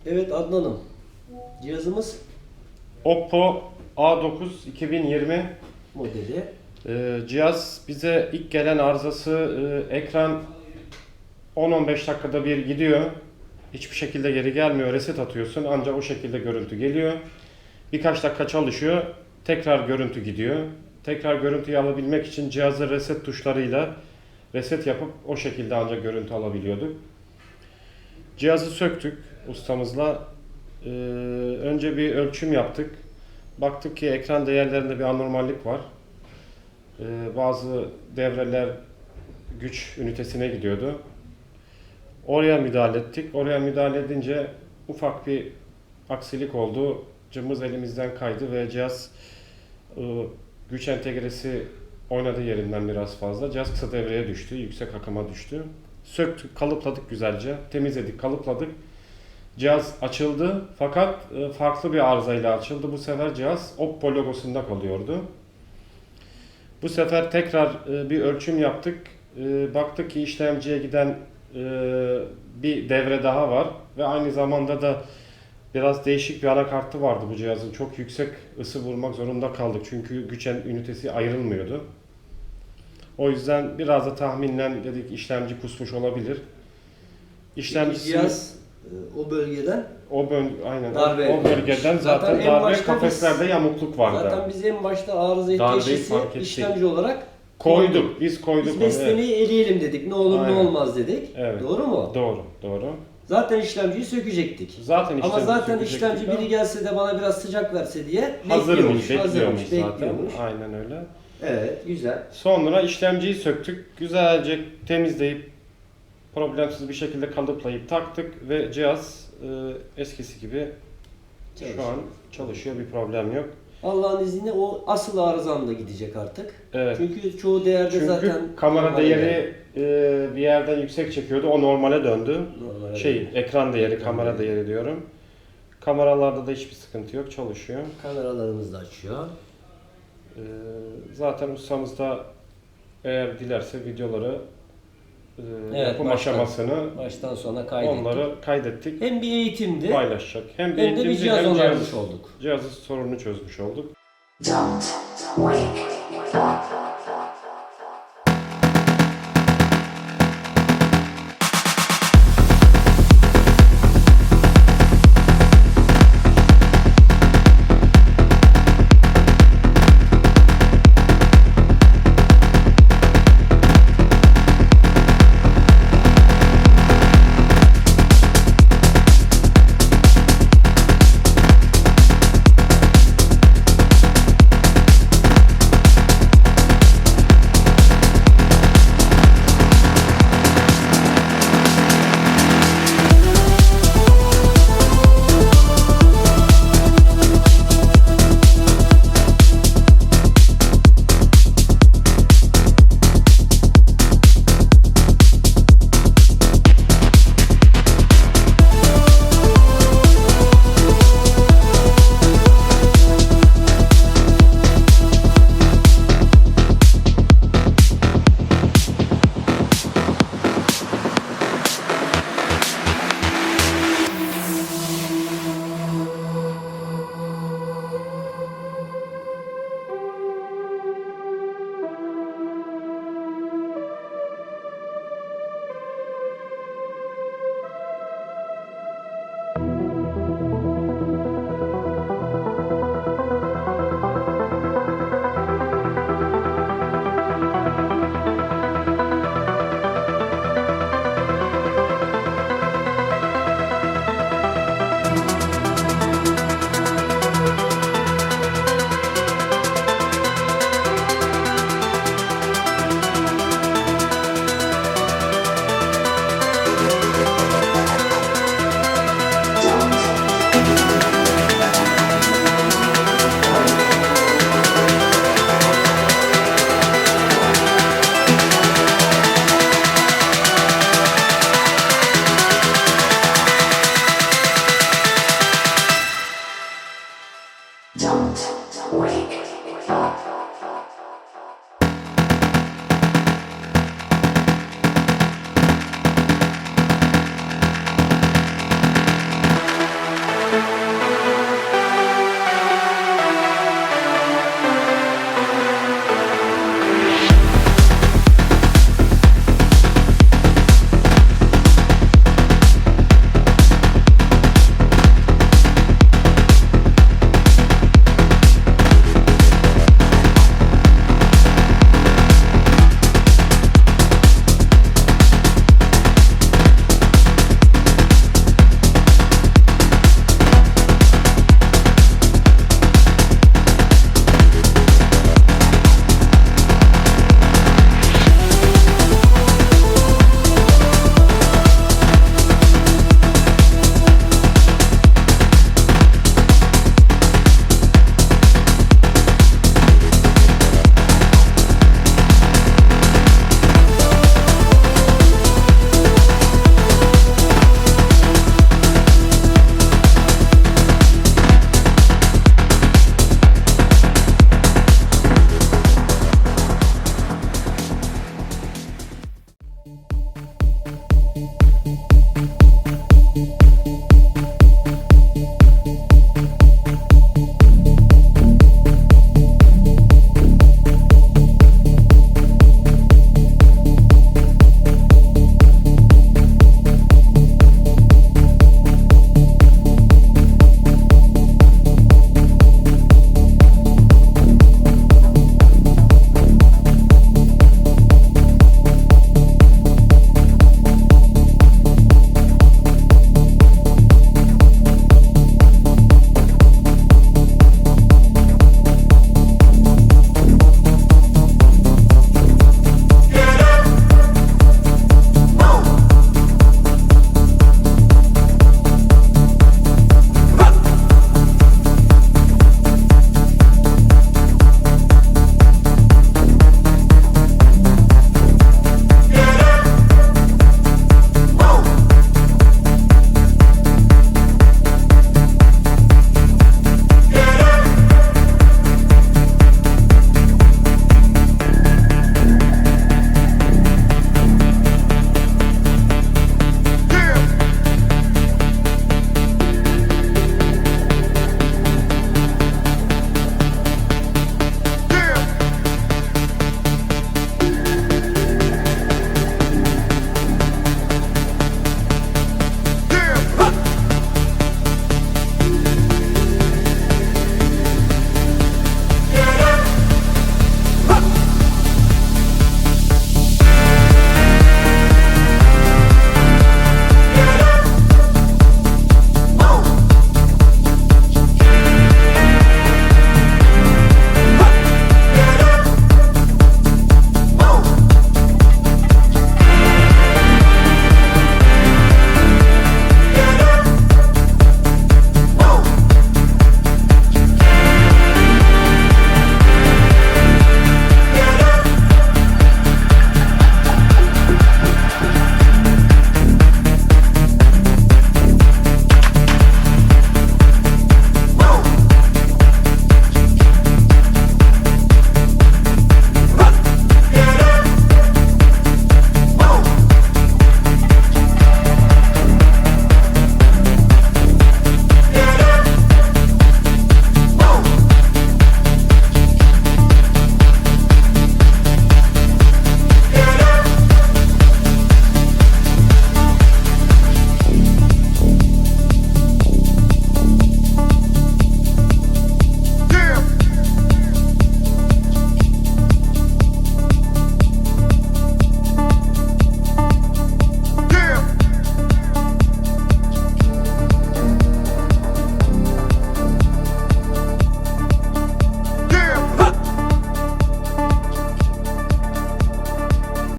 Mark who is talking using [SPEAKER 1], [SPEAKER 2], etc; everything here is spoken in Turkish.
[SPEAKER 1] Evet Adnan'ım. Cihazımız
[SPEAKER 2] Oppo A9 2020
[SPEAKER 1] modeli.
[SPEAKER 2] Cihaz bize ilk gelen arızası ekran 10-15 dakikada bir gidiyor. Hiçbir şekilde geri gelmiyor. Reset atıyorsun ancak o şekilde görüntü geliyor. Birkaç dakika çalışıyor. Tekrar görüntü gidiyor. Tekrar görüntüyü alabilmek için cihazı reset tuşlarıyla reset yapıp o şekilde ancak görüntü alabiliyorduk. Cihazı söktük ustamızla. Önce bir ölçüm yaptık. Baktık ki ekran değerlerinde bir anormallik var. Bazı devreler güç ünitesine gidiyordu. Oraya müdahale ettik. Oraya müdahale edince ufak bir aksilik oldu. Cımbız elimizden kaydı ve cihaz güç entegresi oynadı yerinden biraz fazla. Cihaz kısa devreye düştü, yüksek akıma düştü. Söktük, kalıpladık güzelce, temizledik, kalıpladık. Cihaz açıldı fakat farklı bir arızayla açıldı. Bu sefer cihaz Oppo logosunda kalıyordu. Bu sefer tekrar bir ölçüm yaptık. Baktık ki işlemciye giden bir devre daha var ve aynı zamanda da biraz değişik bir anakartı vardı bu cihazın. Çok yüksek ısı vurmak zorunda kaldık çünkü güç ünitesi ayrılmıyordu. O yüzden biraz da tahminen dedik işlemci kusmuş olabilir.
[SPEAKER 1] İşlemcisi cihaz o bölgeden
[SPEAKER 2] aynen
[SPEAKER 1] darbe
[SPEAKER 2] o bölgeden zaten darbe kafeslerde yamukluk vardı.
[SPEAKER 1] Zaten biz en başta arızayı teşhisi işlemci olarak
[SPEAKER 2] koyduk. Biz koyduk.
[SPEAKER 1] Biz beslemeyi eleyelim dedik. Ne olur ne olmaz dedik.
[SPEAKER 2] Evet.
[SPEAKER 1] Doğru mu?
[SPEAKER 2] Doğru.
[SPEAKER 1] Zaten işlemciyi sökecektik. Ama zaten işlemci biri gelse de bana biraz sıcak verse diye
[SPEAKER 2] bekliyormuş.
[SPEAKER 1] Bekliyormuş.
[SPEAKER 2] Aynen öyle.
[SPEAKER 1] Evet, güzel.
[SPEAKER 2] Sonra işlemciyi söktük. Güzelce temizleyip problemsiz bir şekilde kalıplayıp taktık ve cihaz eskisi gibi şu an çalışıyor. Bir problem yok.
[SPEAKER 1] Allah'ın izniyle o asıl arızam da gidecek artık.
[SPEAKER 2] Evet.
[SPEAKER 1] Çünkü çoğu değerde zaten
[SPEAKER 2] kamera değeri bir yerden yüksek çekiyordu. O normale döndü. Ekran değeri, kamera değeri diyorum. Kameralarda da hiçbir sıkıntı yok. Çalışıyor.
[SPEAKER 1] Kameralarımız da açıyor.
[SPEAKER 2] Zaten ustamız da eğer dilerse videoları yapım aşamasını
[SPEAKER 1] baştan sona kaydettik.
[SPEAKER 2] Onları kaydettik.
[SPEAKER 1] Hem bir eğitimdi.
[SPEAKER 2] Paylaşacak. Hem
[SPEAKER 1] de bir cihaz onarmış olduk.
[SPEAKER 2] Cihazın sorununu çözmüş olduk.
[SPEAKER 3] Don't wait.